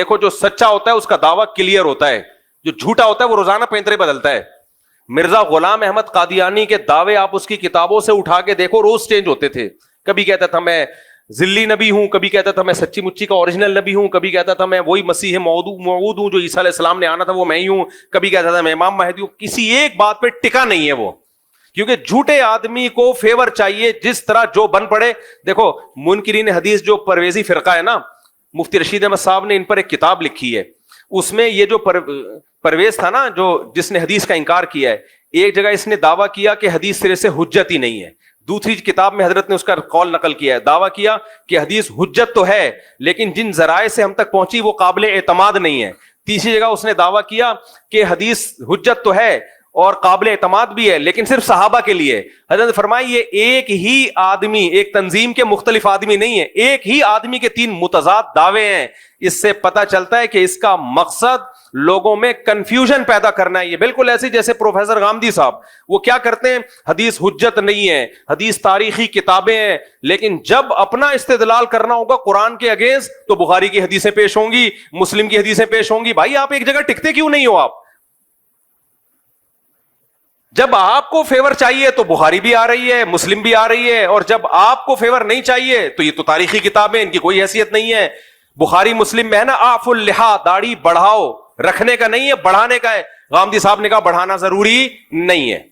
دیکھو جو سچا ہوتا ہے اس کا دعویٰ کلیئر ہوتا ہے, جو جھوٹا ہوتا ہے وہ روزانہ پینترے بدلتا ہے. مرزا غلام احمد قادیانی کے دعوے آپ اس کی کتابوں سے اٹھا کے دیکھو, روز چینج ہوتے تھے. کبھی کہتا تھا میں ذلی نبی ہوں, کبھی کہتا تھا میں سچی مچی کا اوریجنل نبی ہوں, کبھی کہتا تھا میں وہی مسیح موعود ہوں جو عیسیٰ علیہ السلام نے آنا تھا وہ میں ہی ہوں, کبھی کہتا تھا میں امام مہدی ہوں. کسی ایک بات پہ ٹکا نہیں ہے وہ, کیونکہ جھوٹے آدمی کو فیور چاہیے جس طرح جو بن پڑے. دیکھو منکرین حدیث جو پرویزی فرقہ ہے نا, مفتی رشید احمد صاحب نے ان پر ایک کتاب لکھی ہے, اس میں یہ جو پرویز تھا نا جو جس نے حدیث کا انکار کیا ہے, ایک جگہ اس نے دعویٰ کیا کہ حدیث سرے سے حجت ہی نہیں ہے, دوسری کتاب میں حضرت نے اس کا قول نقل کیا ہے, دعویٰ کیا کہ حدیث حجت تو ہے لیکن جن ذرائع سے ہم تک پہنچی وہ قابل اعتماد نہیں ہے. تیسری جگہ اس نے دعویٰ کیا کہ حدیث حجت تو ہے اور قابل اعتماد بھی ہے لیکن صرف صحابہ کے لیے. حضرت نے فرمایا یہ ایک ہی آدمی, ایک تنظیم کے مختلف آدمی نہیں ہے, ایک ہی آدمی کے تین متضاد دعوے ہیں. اس سے پتہ چلتا ہے کہ اس کا مقصد لوگوں میں کنفیوژن پیدا کرنا ہے. یہ بالکل ایسے جیسے پروفیسر غامدی صاحب, وہ کیا کرتے ہیں, حدیث حجت نہیں ہے, حدیث تاریخی کتابیں ہیں, لیکن جب اپنا استدلال کرنا ہوگا قرآن کے اگینسٹ تو بخاری کی حدیثیں پیش ہوں گی, مسلم کی حدیثیں پیش ہوں گی. بھائی آپ ایک جگہ ٹکتے کیوں نہیں ہو؟ آپ جب آپ کو فیور چاہیے تو بخاری بھی آ رہی ہے, مسلم بھی آ رہی ہے, اور جب آپ کو فیور نہیں چاہیے تو یہ تو تاریخی کتابیں, ان کی کوئی حیثیت نہیں ہے. بخاری مسلم میں ہے نا آف اللحا, داڑھی بڑھاؤ, رکھنے کا نہیں ہے بڑھانے کا ہے. غامدی صاحب نے کہا بڑھانا ضروری نہیں ہے.